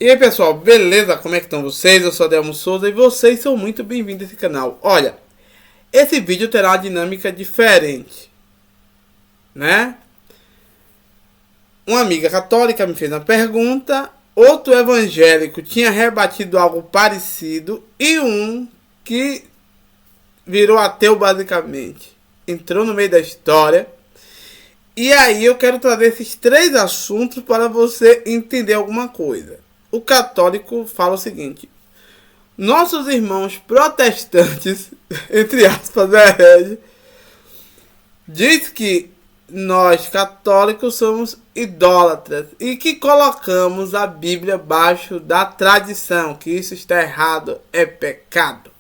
E aí pessoal, beleza? Como é que estão vocês? Eu sou Adelmo Souza e vocês são muito bem-vindos a esse canal. Olha, esse vídeo terá uma dinâmica diferente, né? Uma amiga católica me fez uma pergunta, outro evangélico tinha rebatido algo parecido e um que virou ateu basicamente entrou no meio da história. E aí eu quero trazer esses três assuntos para você entender alguma coisa. O católico fala o seguinte: nossos irmãos protestantes, entre aspas, herege, diz que nós católicos somos idólatras e que colocamos a Bíblia abaixo da tradição, que isso está errado, é pecado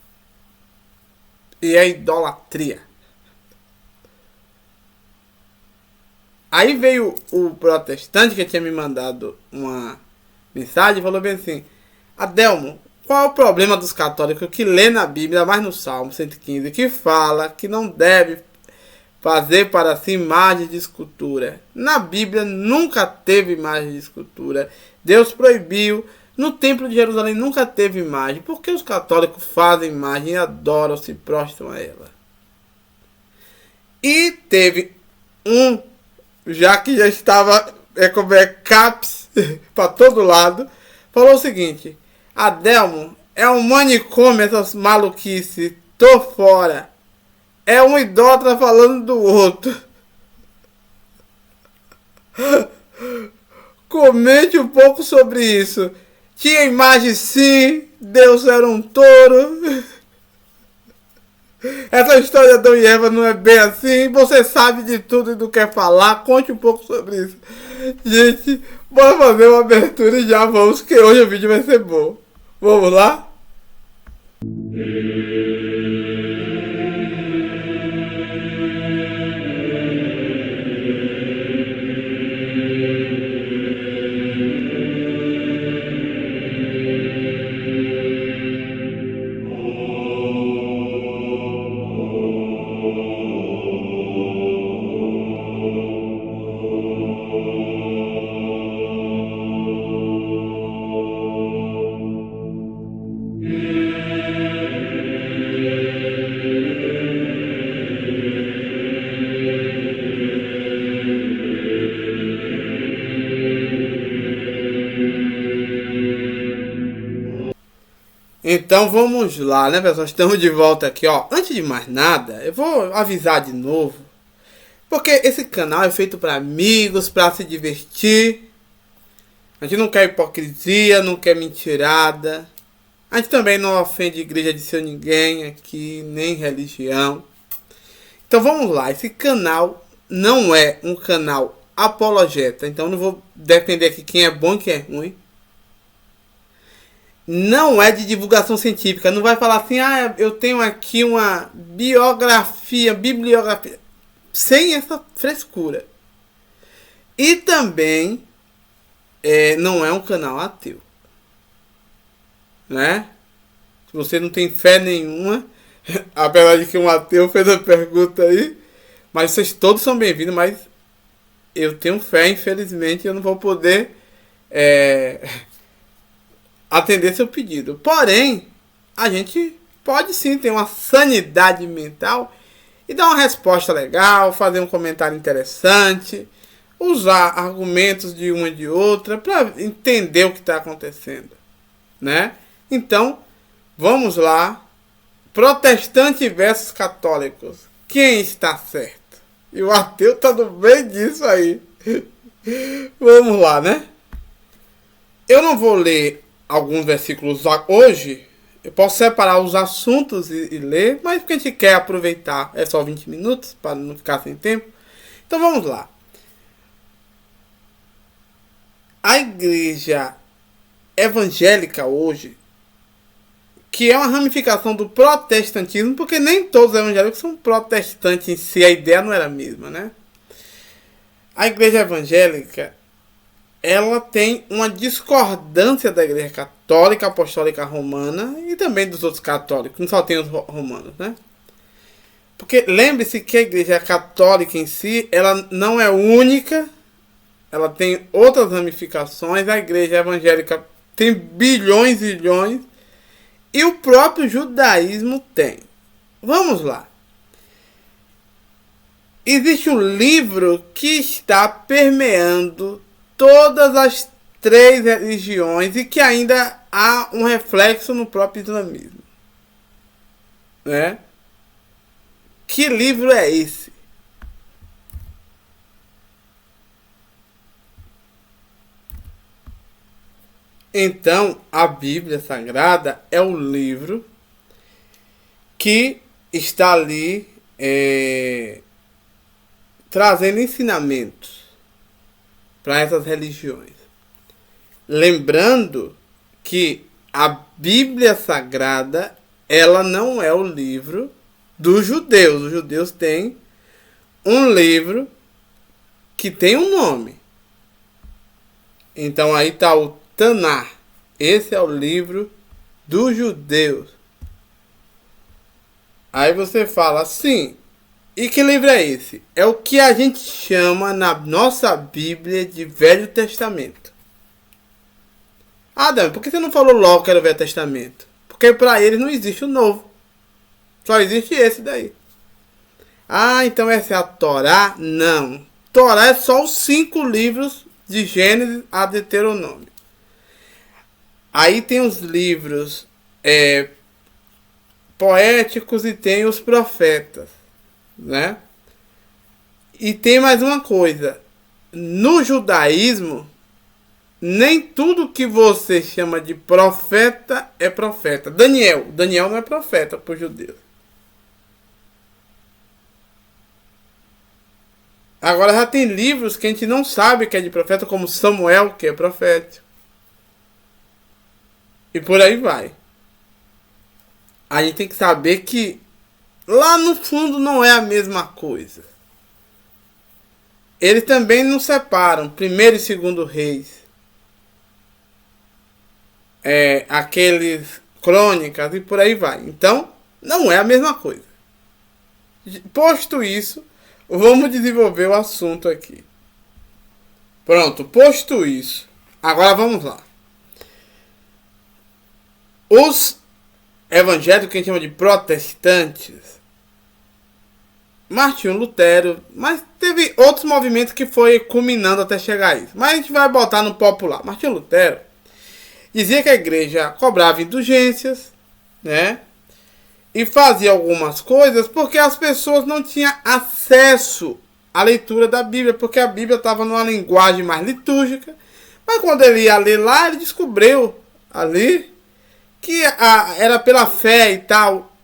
e é idolatria. Aí veio o protestante que tinha me mandado uma mensagem e falou bem assim: Adelmo, qual é o problema dos católicos que lê na Bíblia, mais no Salmo 115, que fala que não deve fazer para si imagem de escultura? Na Bíblia nunca teve imagem de escultura. Deus proibiu. No Templo de Jerusalém nunca teve imagem. Por que os católicos fazem imagem e adoram, se prostram a ela? E teve um, já que já estava caps para todo lado, falou o seguinte: Adelmo, é um manicômio essas maluquices, tô fora. É um idólatra falando do outro. Comente um pouco sobre isso. Tinha imagem sim, Deus era um touro. Essa história de Adão e Eva não é bem assim. Você sabe de tudo e não quer falar. Conte um pouco sobre isso. Gente, bora fazer uma abertura e já vamos, que hoje o vídeo vai ser bom. Vamos lá? Então vamos lá, né, pessoal? Estamos de volta aqui, ó. Antes de mais nada, eu vou avisar de novo, porque esse canal é feito para amigos, para se divertir. A gente não quer hipocrisia, não quer mentirada. A gente também não ofende igreja de seu ninguém aqui, nem religião. Então vamos lá, esse canal não é um canal apologeta, então não vou defender aqui quem é bom e quem é ruim. Não é de divulgação científica. Não vai falar assim: ah, eu tenho aqui uma bibliografia. Sem essa frescura. E também não é um canal ateu. Né? Se você não tem fé nenhuma, apesar de que um ateu fez a pergunta aí, mas vocês todos são bem-vindos, mas eu tenho fé, infelizmente eu não vou poder atender seu pedido. Porém, a gente pode sim ter uma sanidade mental e dar uma resposta legal, fazer um comentário interessante, usar argumentos de uma e de outra para entender o que está acontecendo, né? Então, vamos lá. Protestante versus católicos. Quem está certo? E o ateu está no meio disso aí. Vamos lá, né? Eu não vou ler alguns versículos hoje. Eu posso separar os assuntos e ler, mas porque a gente quer aproveitar, é só 20 minutos para não ficar sem tempo. Então vamos lá. A igreja evangélica hoje, que é uma ramificação do protestantismo, porque nem todos os evangélicos são protestantes em si, a ideia não era a mesma, né? A igreja evangélica, ela tem uma discordância da igreja católica, apostólica romana e também dos outros católicos, não só tem os romanos, né? Porque lembre-se que a igreja católica em si, ela não é única, ela tem outras ramificações. A igreja evangélica tem bilhões e bilhões, e o próprio judaísmo tem. Vamos lá. Existe um livro que está permeando todas as 3 religiões e que ainda há um reflexo no próprio islamismo. Né? Que livro é esse? Então, a Bíblia Sagrada é o livro que está ali trazendo ensinamentos para essas religiões. Lembrando que a Bíblia Sagrada, ela não é o livro dos judeus. Os judeus têm um livro que tem um nome. Então aí está o Taná. Esse é o livro dos judeus. Aí você fala assim, e que livro é esse? É o que a gente chama na nossa Bíblia de Velho Testamento. Ah, Dami, por que você não falou logo que era o Velho Testamento? Porque para eles não existe o Novo. Só existe esse daí. Ah, então essa é a Torá? Não. Torá é só os 5 livros de Gênesis a Deuteronômio. Aí tem os livros poéticos e tem os profetas, né? E tem mais uma coisa. No judaísmo, nem tudo que você chama de profeta é profeta. Daniel não é profeta para os judeus. Agora já tem livros que a gente não sabe que é de profeta, como Samuel, que é profeta. E por aí vai. A gente tem que saber que lá no fundo não é a mesma coisa. Eles também não separam primeiro e segundo reis. Aqueles crônicas e por aí vai. Então, não é a mesma coisa. Posto isso, vamos desenvolver o assunto aqui. Pronto, posto isso. Agora vamos lá. Os evangélicos, que a gente chama de protestantes, Martinho Lutero, mas teve outros movimentos que foi culminando até chegar a isso. Mas a gente vai botar no popular. Martinho Lutero dizia que a igreja cobrava indulgências, né? E fazia algumas coisas porque as pessoas não tinham acesso à leitura da Bíblia, porque a Bíblia estava numa linguagem mais litúrgica. Mas quando ele ia ler lá, ele descobriu ali que era pela fé e tal.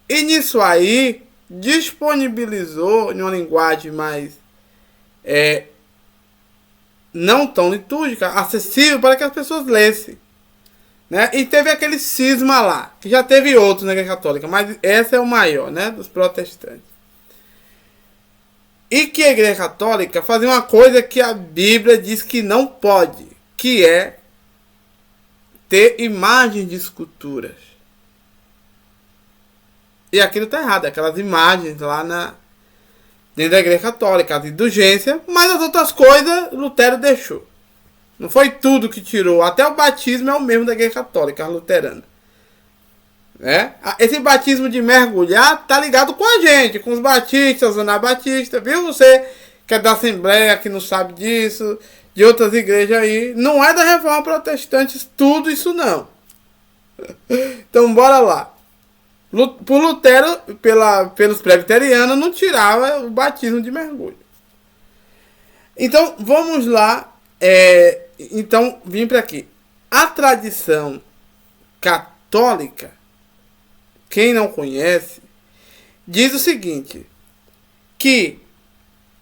E nisso aí, disponibilizou em uma linguagem mais não tão litúrgica, acessível para que as pessoas lessem. Né? E teve aquele cisma lá, que já teve outros na Igreja Católica, mas esse é o maior, né, dos protestantes. E que a Igreja Católica fazia uma coisa que a Bíblia diz que não pode, que é ter imagens de esculturas. E aquilo está errado, aquelas imagens lá dentro da Igreja Católica, as indulgências, mas as outras coisas Lutero deixou. Não foi tudo que tirou. Até o batismo é o mesmo da Igreja Católica, a luterana. Né? Esse batismo de mergulhar tá ligado com a gente, com os batistas, os anabatistas, viu? Você que é da Assembleia, que não sabe disso, de outras igrejas aí. Não é da Reforma Protestante tudo isso não. Então bora lá. Por Lutero, pelos presbiterianos, não tirava o batismo de mergulho. Então vamos lá. Então vim para aqui. A tradição católica, quem não conhece, diz o seguinte, que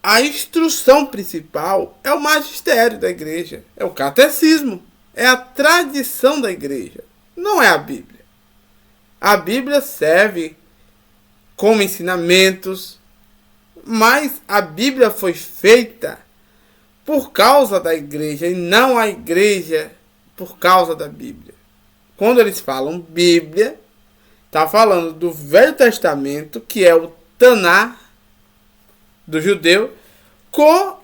a instrução principal é o magistério da igreja, é o catecismo, é a tradição da igreja, não é a Bíblia. A Bíblia serve como ensinamentos, mas a Bíblia foi feita por causa da igreja e não a igreja por causa da Bíblia. Quando eles falam Bíblia, está falando do Velho Testamento, que é o Taná do judeu, com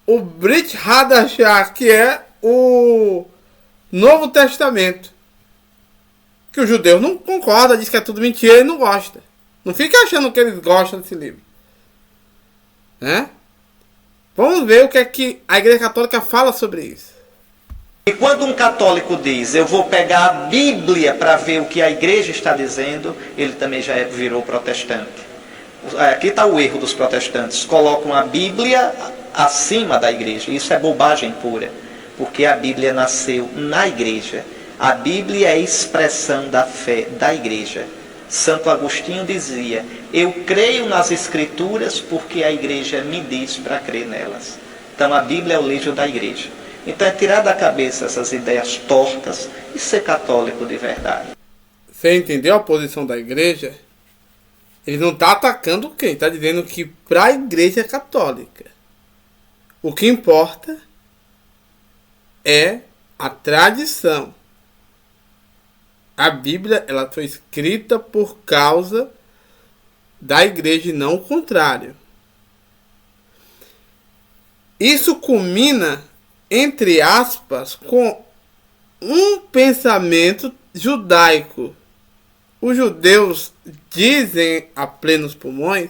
o Brit Hadashah, que é o Novo Testamento. Que os judeus não concordam, diz que é tudo mentira e não gosta. Não fica achando que eles gostam desse livro. Né? Vamos ver o que é que a Igreja Católica fala sobre isso. E quando um católico diz, eu vou pegar a Bíblia para ver o que a igreja está dizendo, ele também já virou protestante. Aqui está o erro dos protestantes. Colocam a Bíblia acima da igreja. Isso é bobagem pura. Porque a Bíblia nasceu na igreja. A Bíblia é a expressão da fé da igreja. Santo Agostinho dizia, eu creio nas Escrituras porque a igreja me diz para crer nelas. Então a Bíblia é o livro da igreja. Então é tirar da cabeça essas ideias tortas e ser católico de verdade. Você entendeu a posição da igreja? Ele não está atacando quem? Está dizendo que para a igreja católica o que importa é a tradição. A Bíblia ela foi escrita por causa da igreja e não o contrário. Isso culmina, entre aspas, com um pensamento judaico. Os judeus dizem a plenos pulmões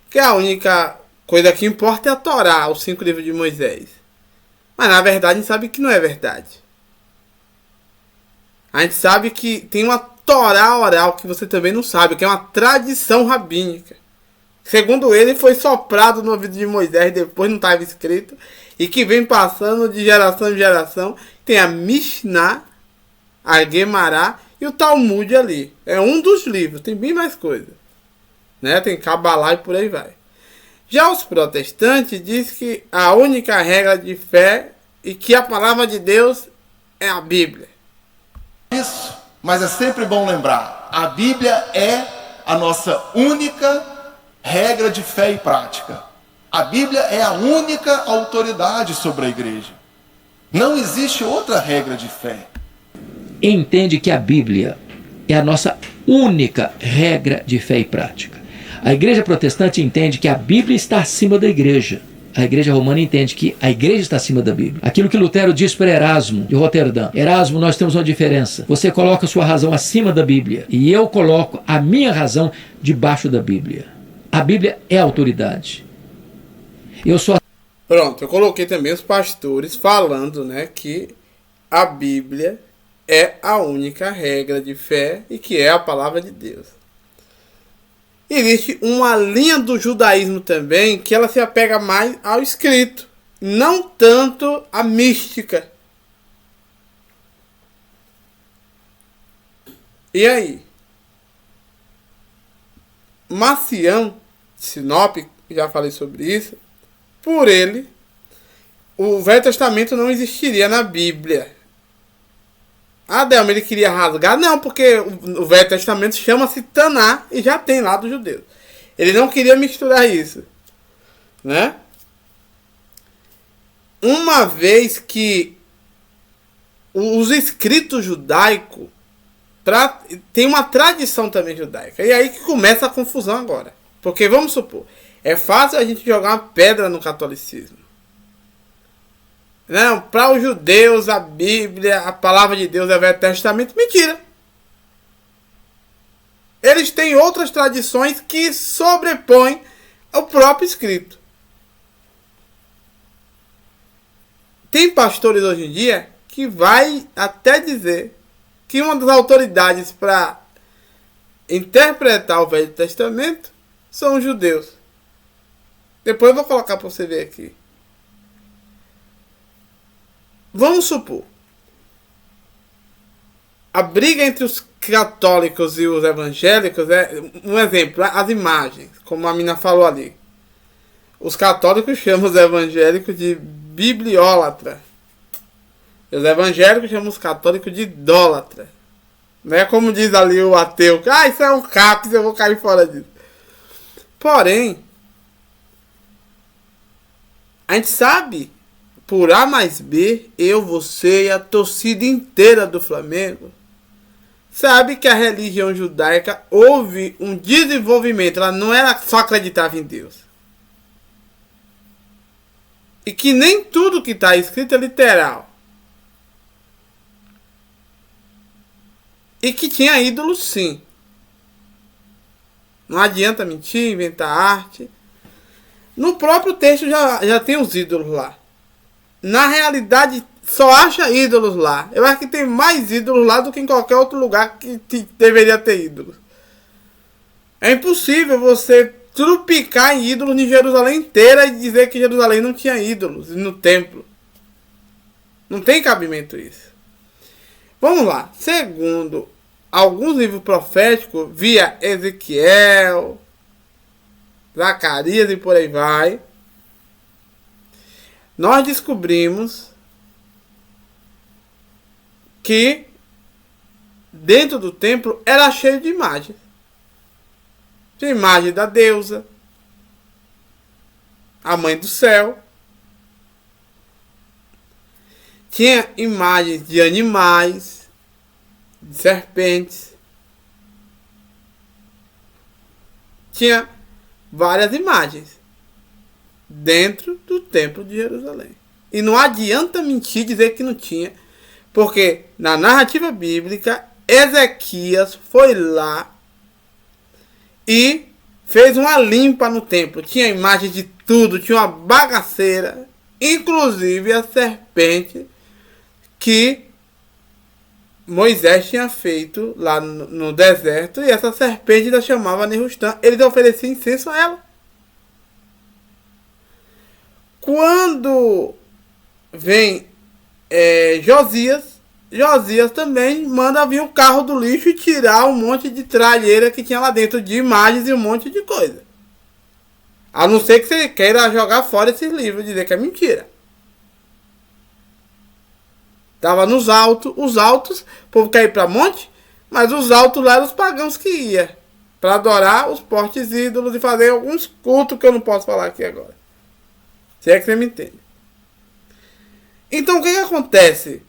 que a única coisa que importa é a Torá, os 5 livros de Moisés. Mas na verdade a gente sabe que não é verdade. A gente sabe que tem uma Torá oral que você também não sabe, que é uma tradição rabínica. Segundo ele, foi soprado no ouvido de Moisés, depois não estava escrito, e que vem passando de geração em geração. Tem a Mishnah, a Guemará e o Talmud ali. É um dos livros, tem bem mais coisa. Né? Tem Kabbalah e por aí vai. Já os protestantes dizem que a única regra de fé e que a palavra de Deus é a Bíblia. Isso, mas é sempre bom lembrar, a Bíblia é a nossa única regra de fé e prática. A Bíblia é a única autoridade sobre a igreja. Não existe outra regra de fé. Entende que a Bíblia é a nossa única regra de fé e prática. A igreja protestante entende que a Bíblia está acima da igreja. A igreja romana entende que a igreja está acima da Bíblia. Aquilo que Lutero disse para Erasmo, de Roterdã. Erasmo, nós temos uma diferença. Você coloca a sua razão acima da Bíblia e eu coloco a minha razão debaixo da Bíblia. A Bíblia é a autoridade. Eu sou... Pronto, eu coloquei também os pastores falando, né, que a Bíblia é a única regra de fé e que é a palavra de Deus. Existe uma linha do judaísmo também que ela se apega mais ao escrito, não tanto à mística. E aí? Marcião, Sinop, já falei sobre isso, por ele, o Velho Testamento não existiria na Bíblia. Adelmo, ele queria rasgar? Não, porque o Velho Testamento chama-se Taná e já tem lá dos judeus. Ele não queria misturar isso, né? Uma vez que os escritos judaicos tem uma tradição também judaica. E aí que começa a confusão agora. Porque vamos supor, é fácil a gente jogar uma pedra no catolicismo. Não, para os judeus a Bíblia, a palavra de Deus é o Velho Testamento. Mentira. Eles têm outras tradições que sobrepõem o próprio escrito. Tem pastores hoje em dia que vai até dizer que uma das autoridades para interpretar o Velho Testamento são os judeus. Depois eu vou colocar para você ver aqui. Vamos supor, a briga entre os católicos e os evangélicos é um exemplo, as imagens, como a mina falou ali. Os católicos chamam os evangélicos de bibliólatra. Os evangélicos chamam os católicos de idólatra. Não é como diz ali o ateu, que isso é um CAPS, eu vou cair fora disso. Porém, a gente sabe, por A mais B, eu, você e a torcida inteira do Flamengo sabe que a religião judaica houve um desenvolvimento. Ela não era só acreditava em Deus. E que nem tudo que está escrito é literal. E que tinha ídolos, sim. Não adianta mentir, inventar arte. No próprio texto já tem os ídolos lá. Na realidade, só acha ídolos lá. Eu acho que tem mais ídolos lá do que em qualquer outro lugar que deveria ter ídolos. É impossível você trupicar em ídolos em Jerusalém inteira e dizer que Jerusalém não tinha ídolos no templo. Não tem cabimento isso. Vamos lá. Segundo alguns livros proféticos, via Ezequiel, Zacarias e por aí vai, nós descobrimos que dentro do templo era cheio de imagens. Tinha imagem da deusa, a mãe do céu. Tinha imagens de animais, de serpentes. Tinha várias imagens dentro do templo de Jerusalém. E não adianta mentir dizer que não tinha, porque na narrativa bíblica, Ezequias foi lá e fez uma limpa no templo. Tinha imagem de tudo, tinha uma bagaceira, inclusive a serpente que Moisés tinha feito lá no deserto, e essa serpente ainda chamava Nehushtan. Eles ofereciam incenso a ela. Quando vem Josias também manda vir o carro do lixo e tirar um monte de tralheira que tinha lá dentro, de imagens e um monte de coisa. A não ser que você queira jogar fora esses livros e dizer que é mentira. Tava nos altos, os altos, o povo quer ir para monte, mas os altos lá eram os pagãos que iam para adorar os postes ídolos e fazer alguns cultos que eu não posso falar aqui agora. Se é que você me entende. Então o que acontece?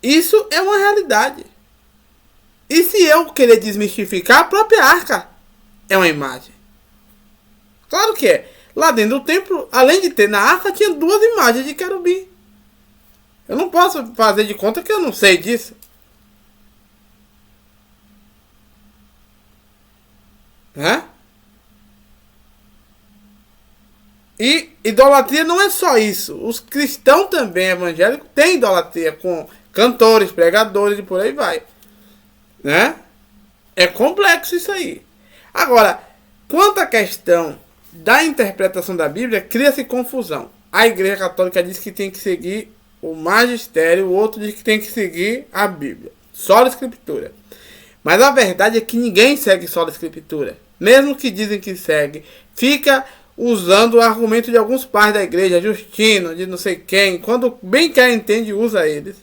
Isso é uma realidade. E se eu querer desmistificar, a própria arca é uma imagem. Claro que é. Lá dentro do templo, além de ter na arca, tinha 2 imagens de querubim. Eu não posso fazer de conta que eu não sei disso. Né? E idolatria não é só isso. Os cristãos também evangélicos têm idolatria com cantores, pregadores e por aí vai. Né? É complexo isso aí. Agora, quanto à questão da interpretação da Bíblia, cria-se confusão. A Igreja Católica diz que tem que seguir o magistério, o outro diz que tem que seguir a Bíblia. Só a Escritura. Mas a verdade é que ninguém segue só a Escritura. Mesmo que dizem que segue, fica usando o argumento de alguns pais da igreja, Justino, de não sei quem, quando bem quer entende, usa eles.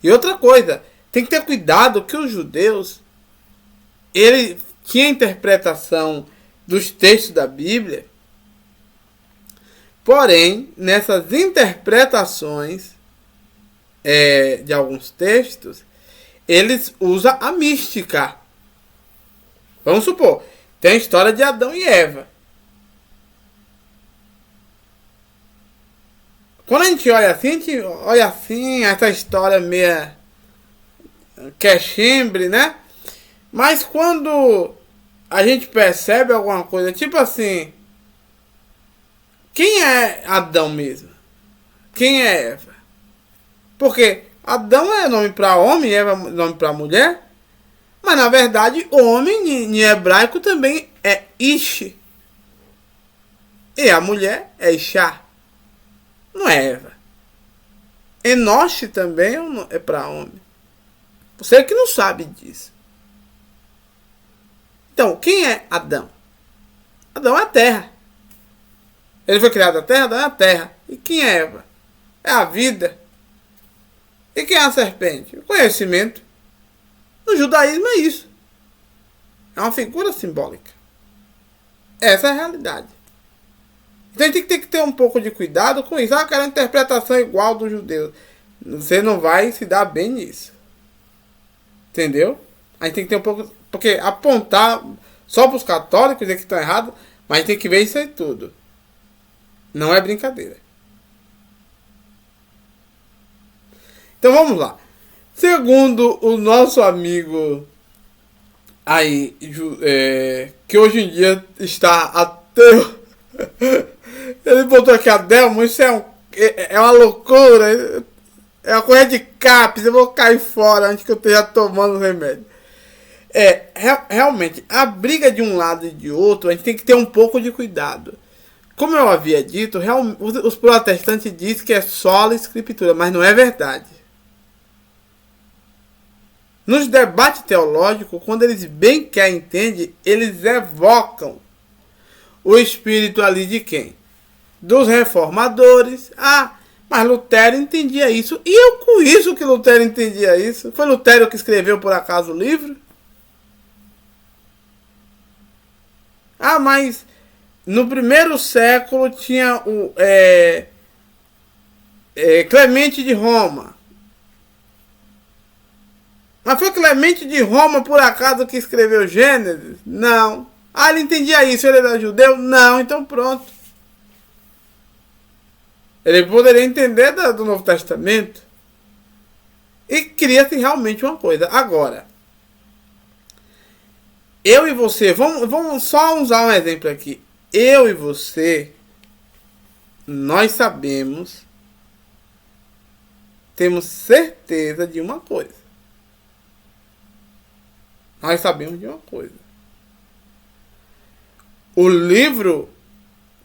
E outra coisa, tem que ter cuidado que os judeus, ele tinha interpretação dos textos da Bíblia, porém, nessas interpretações de alguns textos, eles usam a mística. Vamos supor, tem a história de Adão e Eva. Quando a gente olha assim, essa história meia queixembre, né? Mas quando a gente percebe alguma coisa, tipo assim, quem é Adão mesmo? Quem é Eva? Porque Adão é nome para homem, Eva é nome para mulher. Mas na verdade, homem em hebraico também é Ish. E a mulher é Ishá. Não é Eva. Enoche também é para homem. Você que não sabe disso. Então, quem é Adão? Adão é a terra. Ele foi criado da terra? Adão é a terra. E quem é Eva? É a vida. E quem é a serpente? O conhecimento. No judaísmo é isso. É uma figura simbólica. Essa é a realidade. Então a gente tem que ter um pouco de cuidado com isso. Aquela interpretação igual dos judeus. Você não vai se dar bem nisso. Entendeu? A gente tem que ter um pouco... Porque apontar só para os católicos dizer que estão errados, mas a gente tem que ver isso aí tudo. Não é brincadeira. Então vamos lá. Segundo o nosso amigo aí, que hoje em dia está ateu, ele botou aqui: Adelmo, isso é uma loucura, é uma coisa de capes, eu vou cair fora antes que eu esteja tomando remédio. Realmente, a briga de um lado e de outro, a gente tem que ter um pouco de cuidado. Como eu havia dito, os protestantes dizem que é sola escritura, mas não é verdade. Nos debates teológicos, quando eles bem quer entendem, eles evocam o espírito ali de quem? Dos reformadores. Mas Lutero entendia isso. E eu com isso que Lutero entendia isso. Foi Lutero que escreveu por acaso o livro? Mas no primeiro século tinha o Clemente de Roma. Mas foi Clemente de Roma por acaso que escreveu Gênesis? Não. Ele entendia isso, ele era judeu? Não, então pronto. Ele poderia entender do Novo Testamento. E cria-se realmente uma coisa. Agora, eu e você, vamos só usar um exemplo aqui. Eu e você, nós sabemos, temos certeza de uma coisa. Nós sabemos de uma coisa. O livro,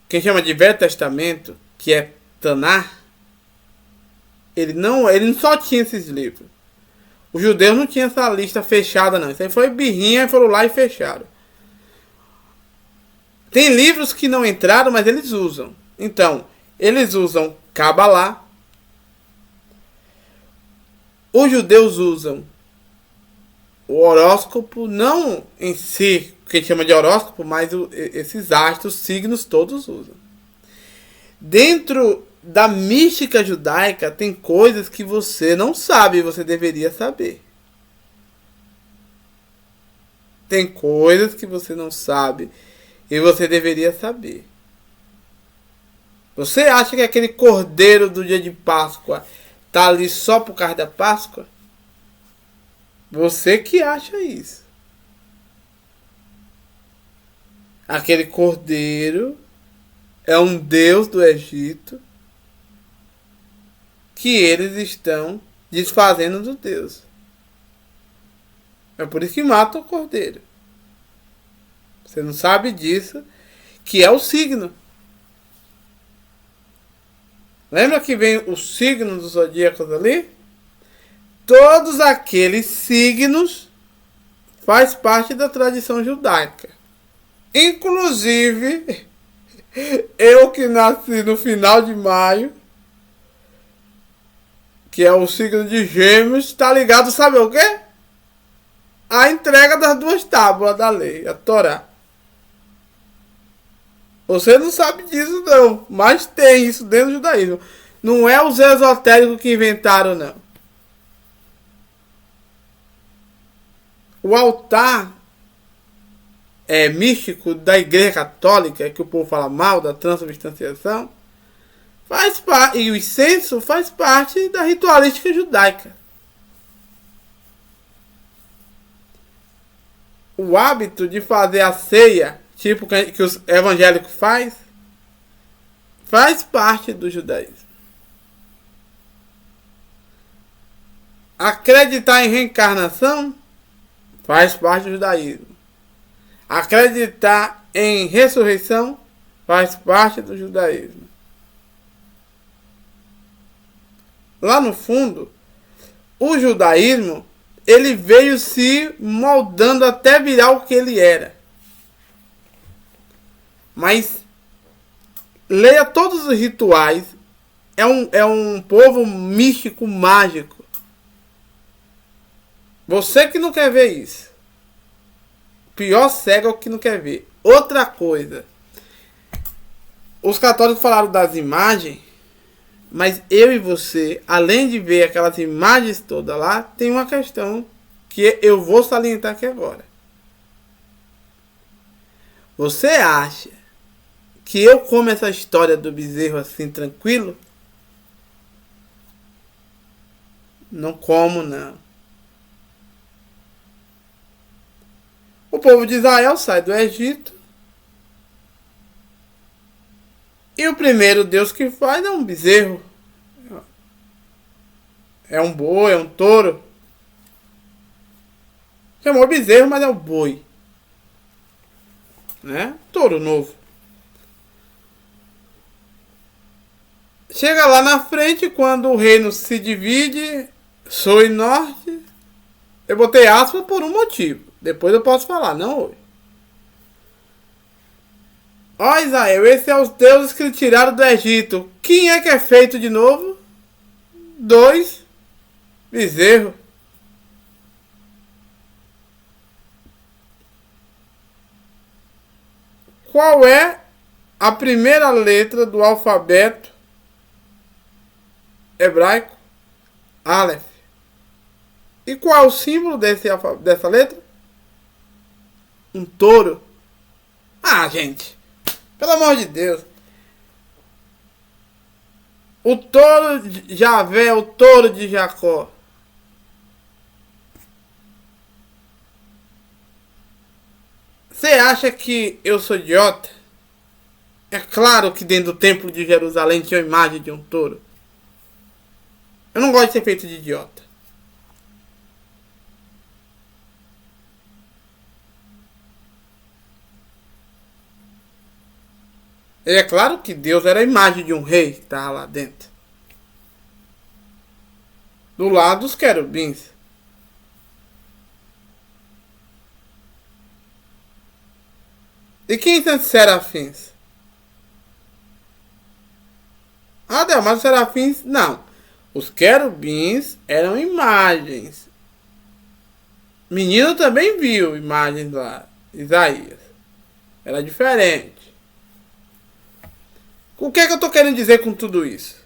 que chama de Velho Testamento, que é Taná, ele não só tinha esses livros. Os judeus não tinham essa lista fechada, não. Isso aí foi birrinha, foram lá e fecharam. Tem livros que não entraram, mas eles usam. Então, eles usam Cabalá. Os judeus usam o horóscopo, não em si, o que a gente chama de horóscopo, mas esses astros, signos, todos usam. Dentro da mística judaica, tem coisas que você não sabe e você deveria saber. Tem coisas que você não sabe e você deveria saber. Você acha que aquele cordeiro do dia de Páscoa está ali só por causa da Páscoa? Você que acha isso. Aquele cordeiro é um deus do Egito que eles estão desfazendo do Deus. É por isso que matam o cordeiro. Você não sabe disso, que é o signo. Lembra que vem o signo dos zodíacos ali? Todos aqueles signos faz parte da tradição judaica. Inclusive, eu que nasci no final de maio, que é o signo de Gêmeos, está ligado, sabe o quê? A entrega das 2 tábuas da lei, a Torá. Você não sabe disso não, mas tem isso dentro do judaísmo. Não é os esotéricos que inventaram, não. O altar místico da Igreja Católica, que o povo fala mal, da transubstanciação, faz parte, e o incenso faz parte da ritualística judaica. O hábito de fazer a ceia, tipo que os evangélicos faz parte do judaísmo. Acreditar em reencarnação faz parte do judaísmo. Acreditar em ressurreição faz parte do judaísmo. Lá no fundo, o judaísmo, ele veio se moldando até virar o que ele era. Mas leia todos os rituais. É um povo místico, mágico. Você que não quer ver isso. Pior cego é o que não quer ver. Outra coisa. Os católicos falaram das imagens. Mas eu e você, além de ver aquelas imagens todas lá, tem uma questão que eu vou salientar aqui agora. Você acha que eu como essa história do bezerro assim tranquilo? Não como, não. O povo de Israel sai do Egito. E o primeiro Deus que faz é um bezerro. É um boi, é um touro. Chamou bezerro, mas é um boi. Né? Touro novo. Chega lá na frente, quando o reino se divide, sul e norte. Eu botei aspas por um motivo. Depois eu posso falar, não hoje. Ó Israel, esses são os deuses que lhe tiraram do Egito. Quem é que é feito de novo? 2 bezerros. Qual é a primeira letra do alfabeto hebraico? Aleph. E qual é o símbolo dessa letra? Um touro. Ah, gente. Pelo amor de Deus. O touro de Javé, o touro de Jacó. Você acha que eu sou idiota? É claro que dentro do templo de Jerusalém tinha uma imagem de um touro. Eu não gosto de ser feito de idiota. É claro que Deus era a imagem de um rei que estava lá dentro. Do lado dos querubins. E quem são os serafins? Ah, Deus, mas os serafins... Não. Os querubins eram imagens. Menino também viu imagens lá. Isaías. Era diferente. O que é que eu estou querendo dizer com tudo isso?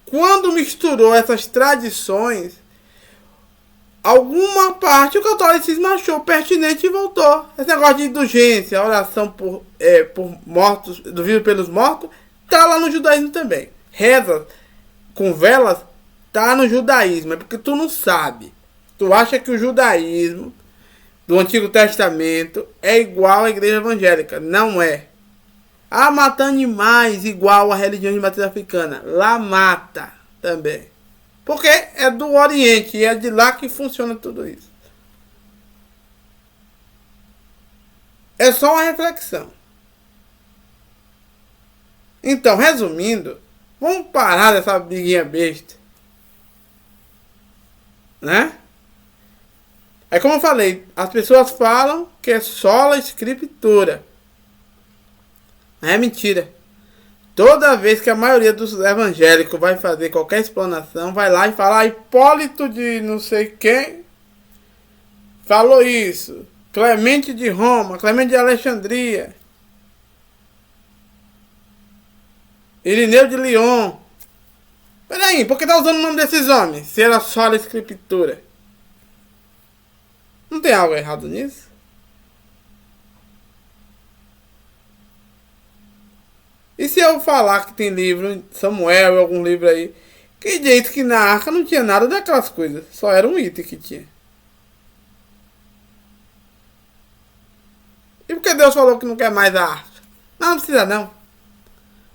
Quando misturou essas tradições, alguma parte o catolicismo achou pertinente e voltou. Esse negócio de indulgência, oração por mortos, duvido pelos mortos, tá lá no judaísmo também. Reza com velas, tá no judaísmo. É porque tu não sabe. Tu acha que o judaísmo do Antigo Testamento é igual à igreja evangélica. Não é. Ah, matar animais igual à religião de matriz africana. Lá mata também. Porque é do Oriente e é de lá que funciona tudo isso. É só uma reflexão. Então, resumindo, vamos parar dessa briguinha besta. Né? É como eu falei, as pessoas falam que é só a escritura. É mentira. Toda vez que a maioria dos evangélicos vai fazer qualquer explanação, vai lá e fala: Hipólito de não sei quem falou isso. Clemente de Roma, Clemente de Alexandria, Irineu de Lyon. Peraí, por que tá usando o nome desses homens? Se era só a escritura. Não tem algo errado nisso? E se eu falar que tem livro, Samuel, algum livro aí, que diz que na arca não tinha nada daquelas coisas, só era um item que tinha. E por que Deus falou que não quer mais a arca? Não precisa não.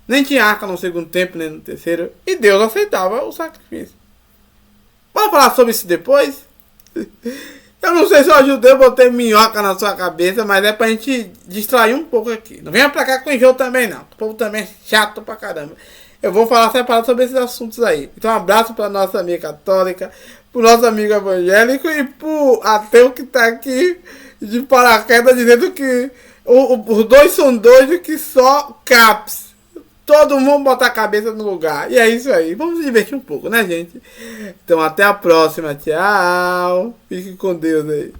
Nem tinha arca no segundo tempo, nem no terceiro. E Deus aceitava o sacrifício. Vamos falar sobre isso depois? Eu não sei se eu ajudei, eu botei minhoca na sua cabeça, mas é pra gente distrair um pouco aqui. Não venha pra cá com enjoo também não. O povo também é chato pra caramba. Eu vou falar separado sobre esses assuntos aí. Então um abraço pra nossa amiga católica, pro nosso amigo evangélico e pro ateu que tá aqui de paraquedas dizendo que os dois são doidos que só caps. Todo mundo botar a cabeça no lugar. E é isso aí. Vamos se divertir um pouco, né, gente? Então, até a próxima. Tchau. Fique com Deus aí.